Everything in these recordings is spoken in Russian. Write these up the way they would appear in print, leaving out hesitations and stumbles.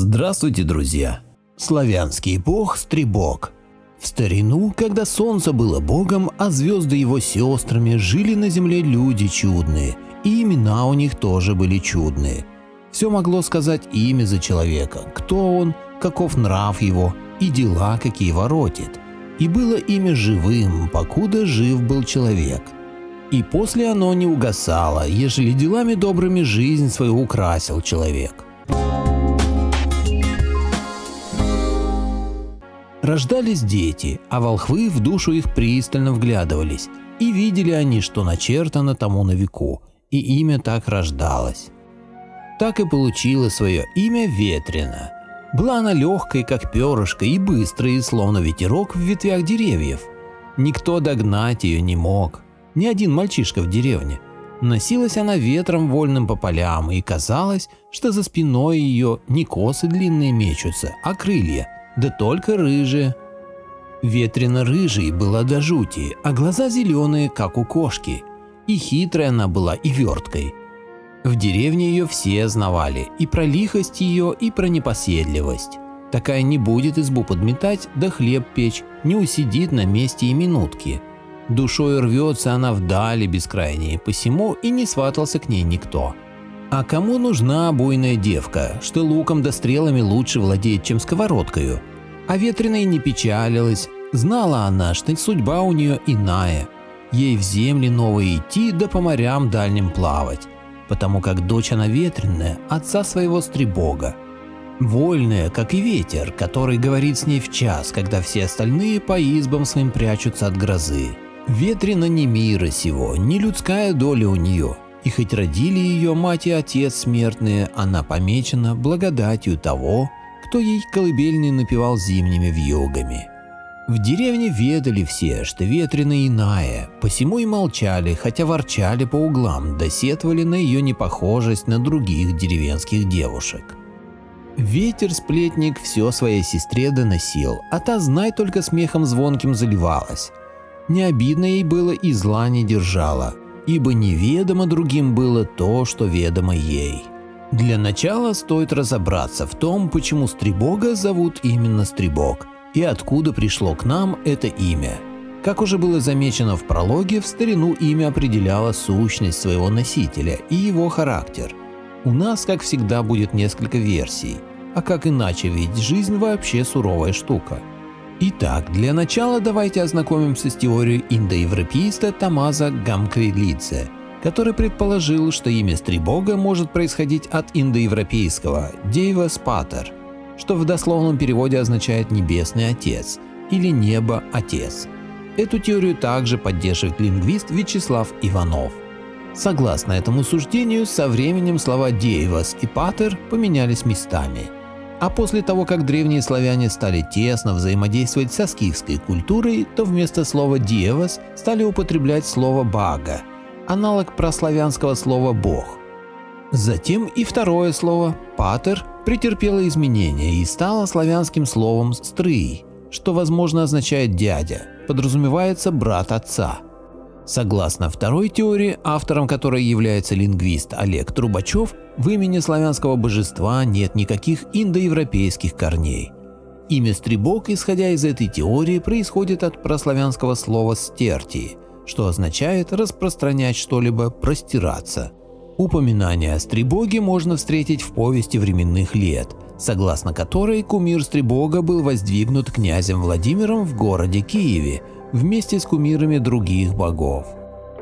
Здравствуйте, друзья! Славянский бог Стребог. В старину, когда солнце было богом, а звезды его сестрами, жили на земле люди чудные, и имена у них тоже были чудные. Все могло сказать имя за человека, кто он, каков нрав его и дела какие воротит. И было имя живым, покуда жив был человек. И после оно не угасало, ежели делами добрыми жизнь свою украсил человек. Рождались дети, а волхвы в душу их пристально вглядывались, и видели они, что начертано тому на веку, и имя так рождалось. Так и получила свое имя Ветрена. Была она легкой, как перышко, и быстрой, словно ветерок в ветвях деревьев. Никто догнать ее не мог, ни один мальчишка в деревне. Носилась она ветром вольным по полям, и казалось, что за спиной ее не косы длинные мечутся, а крылья, да только рыжие. Ветрено-рыжей была до жути, а глаза зеленые, как у кошки. И хитрая она была, и верткой. В деревне ее все знавали, и про лихость ее, и про непоседливость. Такая не будет избу подметать, да хлеб печь, не усидит на месте и минутки. Душой рвется она вдали бескрайние, посему и не сватался к ней никто. А кому нужна буйная девка, что луком да стрелами лучше владеет, чем сковородкою? А Ветреной не печалилась, знала она, что судьба у нее иная. Ей в земли новые идти, да по морям дальним плавать, потому как дочь она ветреная, отца своего Стребога. Вольная, как и ветер, который говорит с ней в час, когда все остальные по избам своим прячутся от грозы. Ветрена не мира сего, не людская доля у нее. И хоть родили ее мать и отец смертные, она помечена благодатью того, кто ей колыбельные напевал зимними вьюгами. В деревне ведали все, что Ветрена иная, посему и молчали, хотя ворчали по углам, да сетовали на ее непохожесть на других деревенских девушек. Ветер-сплетник все своей сестре доносил, а та, знай, только смехом звонким заливалась. Не обидно ей было и зла не держала, ибо неведомо другим было то, что ведомо ей. Для начала стоит разобраться в том, почему Стребога зовут именно Стребог, и откуда пришло к нам это имя. Как уже было замечено в прологе, в старину имя определяло сущность своего носителя и его характер. У нас, как всегда, будет несколько версий, а как иначе, ведь жизнь вообще суровая штука. Итак, для начала давайте ознакомимся с теорией индоевропеиста Томмазо Гамквилидзе, который предположил, что имя Стребога может происходить от индоевропейского «Дейвас Патер», что в дословном переводе означает «небесный отец» или «небо-отец». Эту теорию также поддерживает лингвист Вячеслав Иванов. Согласно этому суждению, со временем слова «дейвас» и «патер» поменялись местами. А после того, как древние славяне стали тесно взаимодействовать со скифской культурой, то вместо слова «диевас» стали употреблять слово «бага», аналог прославянского слова «бог». Затем и второе слово «патер» претерпело изменения и стало славянским словом «стрый», что, возможно, означает «дядя», подразумевается «брат отца». Согласно второй теории, автором которой является лингвист Олег Трубачев, в имени славянского божества нет никаких индоевропейских корней. Имя Стребог, исходя из этой теории, происходит от прославянского слова «стертий», что означает распространять что-либо, простираться. Упоминание о Стребоге можно встретить в повести временных лет, согласно которой кумир Стребога был воздвигнут князем Владимиром в городе Киеве вместе с кумирами других богов.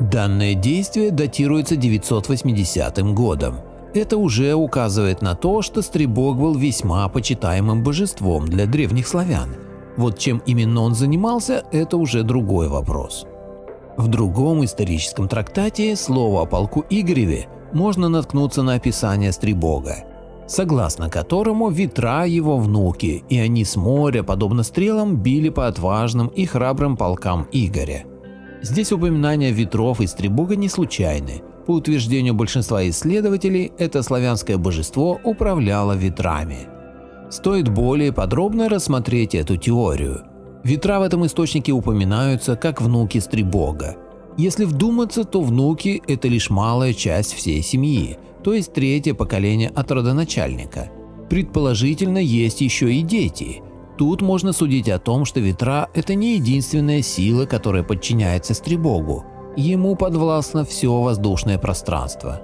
Данное действие датируется 980 годом. Это уже указывает на то, что Стребог был весьма почитаемым божеством для древних славян. Вот чем именно он занимался, это уже другой вопрос. В другом историческом трактате «Слово о полку Игореве» можно наткнуться на описание Стребога, согласно которому ветра его внуки, и они с моря, подобно стрелам, били по отважным и храбрым полкам Игоря. Здесь упоминания ветров и Стребога не случайны. По утверждению большинства исследователей, это славянское божество управляло ветрами. Стоит более подробно рассмотреть эту теорию. Ветра в этом источнике упоминаются как внуки Стребога. Если вдуматься, то внуки – это лишь малая часть всей семьи, то есть третье поколение от родоначальника. Предположительно, есть еще и дети. Тут можно судить о том, что ветра – это не единственная сила, которая подчиняется Стребогу. Ему подвластно все воздушное пространство.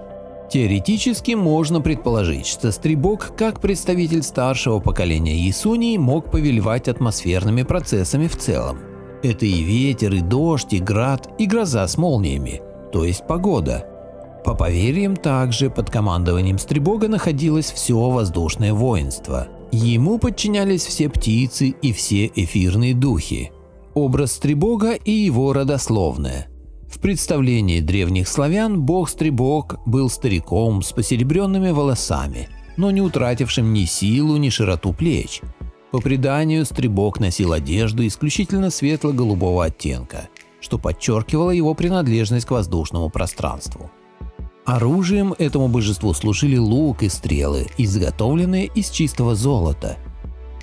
Теоретически можно предположить, что Стребог, как представитель старшего поколения Ясунии, мог повелевать атмосферными процессами в целом. Это и ветер, и дождь, и град, и гроза с молниями, то есть погода. По поверьям, также под командованием Стребога находилось все воздушное воинство. Ему подчинялись все птицы и все эфирные духи. Образ Стребога и его родословная. В представлении древних славян бог Стребог был стариком с посеребренными волосами, но не утратившим ни силу, ни широту плеч. По преданию, Стребог носил одежду исключительно светло-голубого оттенка, что подчеркивало его принадлежность к воздушному пространству. Оружием этому божеству служили лук и стрелы, изготовленные из чистого золота.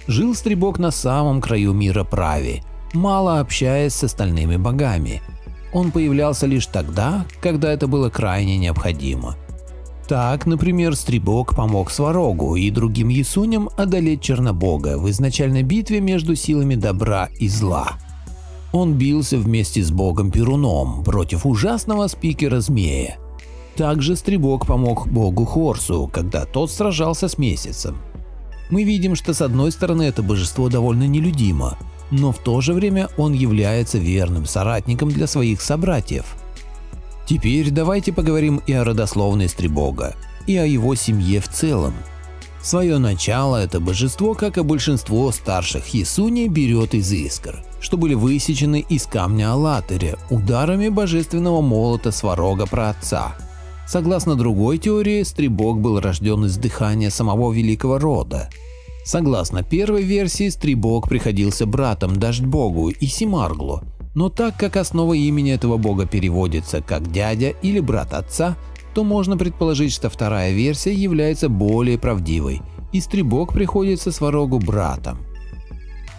Жил Стребог на самом краю мира Прави, мало общаясь с остальными богами. Он появлялся лишь тогда, когда это было крайне необходимо. Так, например, Стребог помог Сварогу и другим Ясуням одолеть Чернобога в изначальной битве между силами добра и зла. Он бился вместе с богом Перуном против ужасного спикера-змея. Также Стребог помог богу Хорсу, когда тот сражался с Месяцем. Мы видим, что с одной стороны это божество довольно нелюдимо, но в то же время он является верным соратником для своих собратьев. Теперь давайте поговорим и о родословной Стребога, и о его семье в целом. Свое начало это божество, как и большинство старших Ясуней, берет из искр, что были высечены из камня Алатыря ударами божественного молота Сварога праотца. Согласно другой теории, Стребог был рожден из дыхания самого великого рода. Согласно первой версии, Стребог приходился братом Дождь-богу и Симарглу, но так как основа имени этого бога переводится как дядя или брат отца, то можно предположить, что вторая версия является более правдивой, и Стребог приходится Сварогу братом.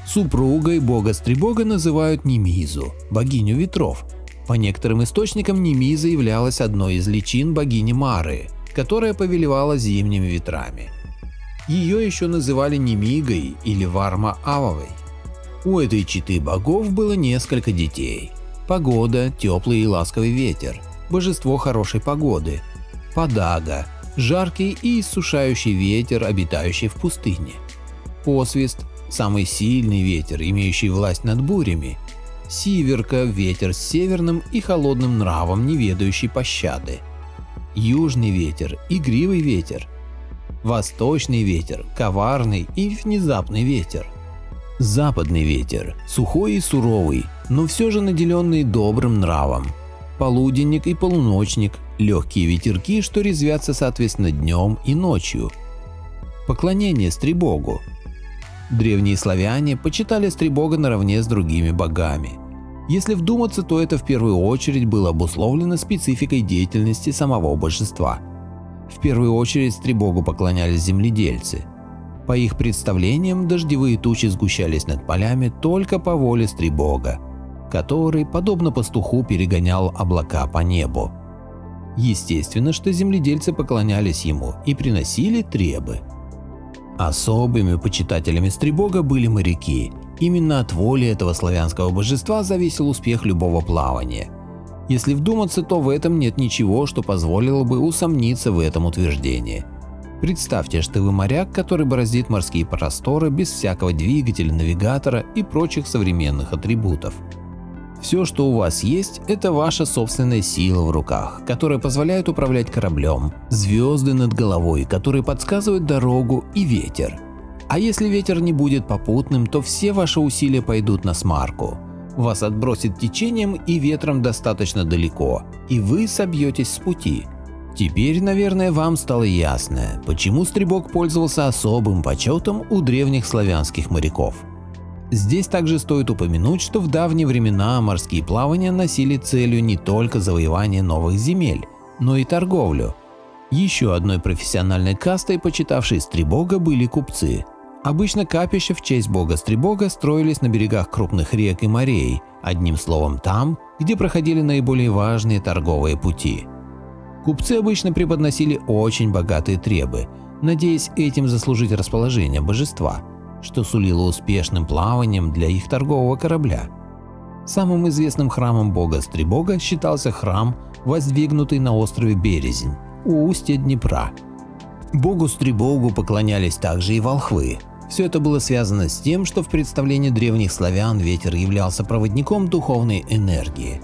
Супругой бога Стребога называют Немизу, богиню ветров. По некоторым источникам Немиза являлась одной из личин богини Мары, которая повелевала зимними ветрами. Ее еще называли Немигой или Варма-Авовой. У этой четы богов было несколько детей. Погода, теплый и ласковый ветер, божество хорошей погоды, Падага, жаркий и иссушающий ветер, обитающий в пустыне, Посвист, самый сильный ветер, имеющий власть над бурями, Сиверка, ветер с северным и холодным нравом, не ведающий пощады, Южный ветер, игривый ветер, Восточный ветер, коварный и внезапный ветер, Западный ветер, сухой и суровый, но все же наделенный добрым нравом, Полуденник и полуночник, легкие ветерки, что резвятся соответственно днем и ночью. Поклонение Стребогу. Древние славяне почитали Стребога наравне с другими богами. Если вдуматься, то это в первую очередь было обусловлено спецификой деятельности самого божества. В первую очередь Стребогу поклонялись земледельцы. По их представлениям, дождевые тучи сгущались над полями только по воле Стребога, который, подобно пастуху, перегонял облака по небу. Естественно, что земледельцы поклонялись ему и приносили требы. Особыми почитателями Стребога были моряки. Именно от воли этого славянского божества зависел успех любого плавания. Если вдуматься, то в этом нет ничего, что позволило бы усомниться в этом утверждении. Представьте, что вы моряк, который бороздит морские просторы без всякого двигателя, навигатора и прочих современных атрибутов. Все, что у вас есть, это ваша собственная сила в руках, которая позволяет управлять кораблем, звезды над головой, которые подсказывают дорогу, и ветер. А если ветер не будет попутным, то все ваши усилия пойдут на смарку. Вас отбросит течением и ветром достаточно далеко, и вы собьетесь с пути. Теперь, наверное, вам стало ясно, почему Стребог пользовался особым почетом у древних славянских моряков. Здесь также стоит упомянуть, что в давние времена морские плавания носили целью не только завоевание новых земель, но и торговлю. Еще одной профессиональной кастой, почитавшей Стребога, были купцы. Обычно капища в честь бога Стребога строились на берегах крупных рек и морей, одним словом там, где проходили наиболее важные торговые пути. Купцы обычно преподносили очень богатые требы, надеясь этим заслужить расположение божества, что сулило успешным плаванием для их торгового корабля. Самым известным храмом бога Стрибога считался храм, воздвигнутый на острове Березень у устья Днепра. Богу Стрибогу поклонялись также и волхвы. Все это было связано с тем, что в представлении древних славян ветер являлся проводником духовной энергии.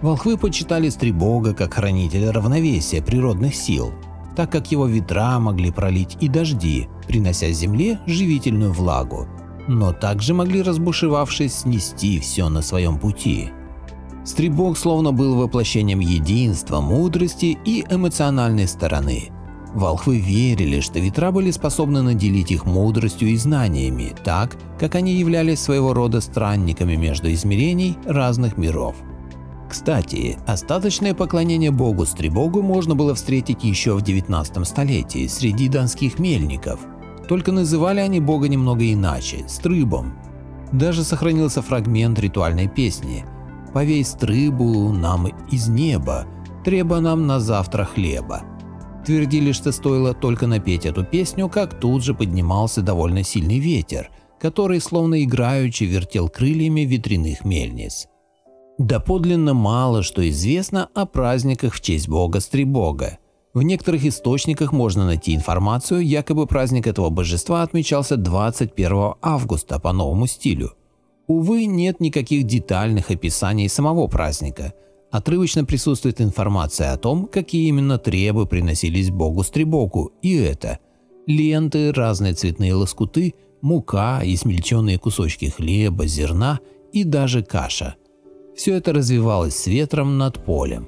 Волхвы почитали Стрибога как хранителя равновесия природных сил, так как его ветра могли пролить и дожди, принося земле живительную влагу, но также могли, разбушевавшись, снести все на своем пути. Стрибог словно был воплощением единства, мудрости и эмоциональной стороны. Волхвы верили, что ветра были способны наделить их мудростью и знаниями, так как они являлись своего рода странниками между измерений разных миров. Кстати, остаточное поклонение богу Стрибогу можно было встретить еще в 19 столетии среди донских мельников, только называли они бога немного иначе – Стрыбом. Даже сохранился фрагмент ритуальной песни «Повей стрыбу нам из неба, треба нам на завтра хлеба». Твердили, что стоило только напеть эту песню, как тут же поднимался довольно сильный ветер, который словно играючи вертел крыльями ветряных мельниц. Доподлинно мало что известно о праздниках в честь бога Стрибога. В некоторых источниках можно найти информацию, якобы праздник этого божества отмечался 21 августа по новому стилю. Увы, нет никаких детальных описаний самого праздника. Отрывочно присутствует информация о том, какие именно требы приносились богу Стрибогу, и это – ленты, разные цветные лоскуты, мука, измельченные кусочки хлеба, зерна и даже каша. Все это развивалось с ветром над полем.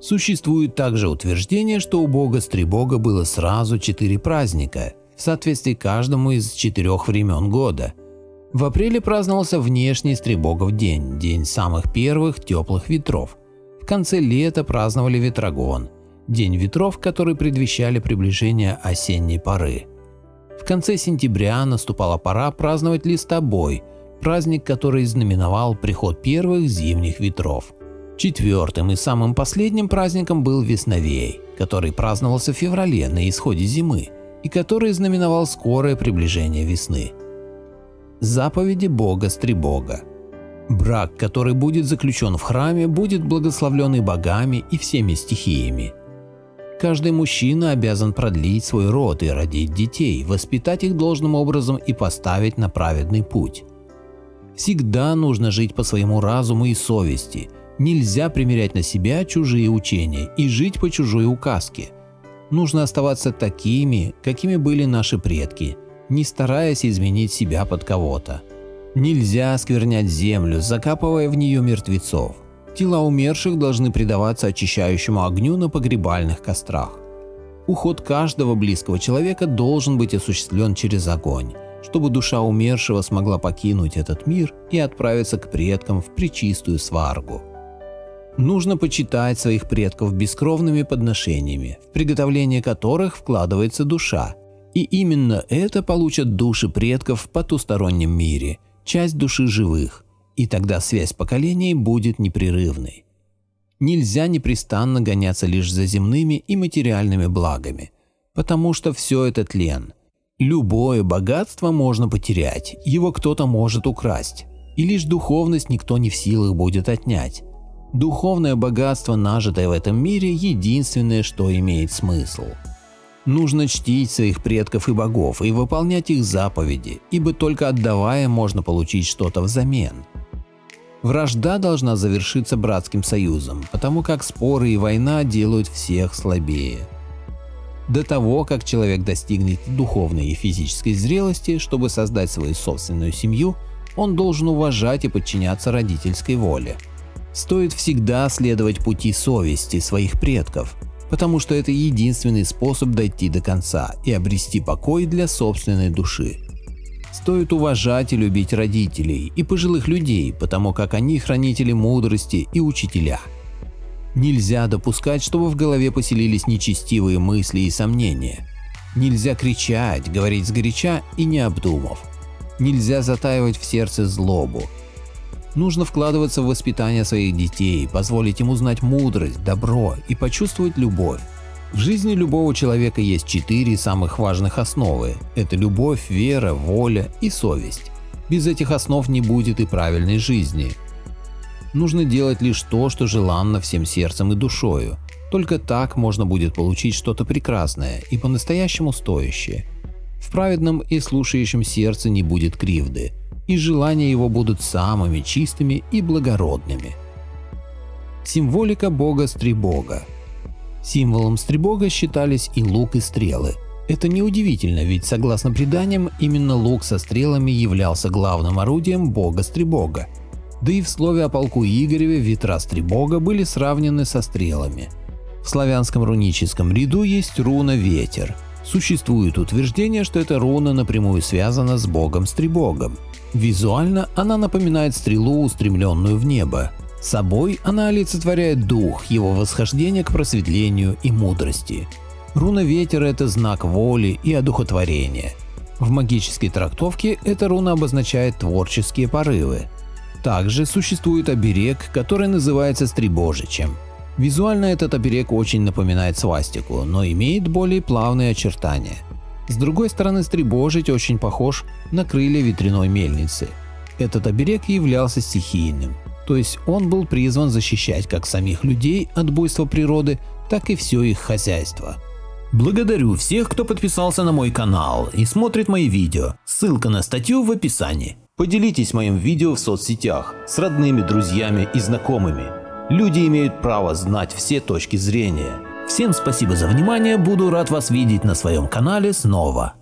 Существует также утверждение, что у бога Стрибога было сразу 4 праздника, в соответствии каждому из 4 времен года. В апреле праздновался внешний Стрибогов день, день самых первых теплых ветров. В конце лета праздновали Ветрогон, день ветров, которые предвещали приближение осенней поры. В конце сентября наступала пора праздновать Листобой, праздник, который знаменовал приход первых зимних ветров. Четвертым и самым последним праздником был Весновей, который праздновался в феврале на исходе зимы и который знаменовал скорое приближение весны. Заповеди бога Стрибога. Брак, который будет заключен в храме, будет благословлен и богами, и всеми стихиями. Каждый мужчина обязан продлить свой род и родить детей, воспитать их должным образом и поставить на праведный путь. Всегда нужно жить по своему разуму и совести. Нельзя примерять на себя чужие учения и жить по чужой указке. Нужно оставаться такими, какими были наши предки, не стараясь изменить себя под кого-то. Нельзя осквернять землю, закапывая в нее мертвецов. Тела умерших должны предаваться очищающему огню на погребальных кострах. Уход каждого близкого человека должен быть осуществлен через огонь, чтобы душа умершего смогла покинуть этот мир и отправиться к предкам в пречистую сваргу. Нужно почитать своих предков бескровными подношениями, в приготовление которых вкладывается душа, и именно это получат души предков в потустороннем мире, часть души живых, и тогда связь поколений будет непрерывной. Нельзя непрестанно гоняться лишь за земными и материальными благами, потому что все это тлен. Любое богатство можно потерять, его кто-то может украсть, и лишь духовность никто не в силах будет отнять. Духовное богатство, нажитое в этом мире, единственное, что имеет смысл. Нужно чтить своих предков и богов и выполнять их заповеди, ибо только отдавая можно получить что-то взамен. Вражда должна завершиться братским союзом, потому как споры и война делают всех слабее. До того, как человек достигнет духовной и физической зрелости, чтобы создать свою собственную семью, он должен уважать и подчиняться родительской воле. Стоит всегда следовать пути совести своих предков, потому что это единственный способ дойти до конца и обрести покой для собственной души. Стоит уважать и любить родителей и пожилых людей, потому как они хранители мудрости и учителя. Нельзя допускать, чтобы в голове поселились нечестивые мысли и сомнения. Нельзя кричать, говорить сгоряча и не обдумав. Нельзя затаивать в сердце злобу. Нужно вкладываться в воспитание своих детей, позволить им узнать мудрость, добро и почувствовать любовь. В жизни любого человека есть 4 самых важных основы – это любовь, вера, воля и совесть. Без этих основ не будет и правильной жизни. Нужно делать лишь то, что желанно всем сердцем и душою. Только так можно будет получить что-то прекрасное и по-настоящему стоящее. В праведном и слушающем сердце не будет кривды, и желания его будут самыми чистыми и благородными. Символика бога Стрибога. Символом Стрибога считались и лук, и стрелы. Это неудивительно, ведь согласно преданиям, именно лук со стрелами являлся главным орудием бога Стрибога. Да и в слове о полку Игореве ветра Стрибога были сравнены со стрелами. В славянском руническом ряду есть руна «Ветер». Существует утверждение, что эта руна напрямую связана с богом Стрибогом. Визуально она напоминает стрелу, устремленную в небо. Собой она олицетворяет дух, его восхождение к просветлению и мудрости. Руна «Ветер» – это знак воли и одухотворения. В магической трактовке эта руна обозначает творческие порывы. Также существует оберег, который называется Стрибожичем. Визуально этот оберег очень напоминает свастику, но имеет более плавные очертания. С другой стороны, Стрибожич очень похож на крылья ветряной мельницы. Этот оберег являлся стихийным, то есть он был призван защищать как самих людей от буйства природы, так и все их хозяйство. Благодарю всех, кто подписался на мой канал и смотрит мои видео. Ссылка на статью в описании. Поделитесь моим видео в соцсетях с родными, друзьями и знакомыми. Люди имеют право знать все точки зрения. Всем спасибо за внимание, буду рад вас видеть на своем канале снова.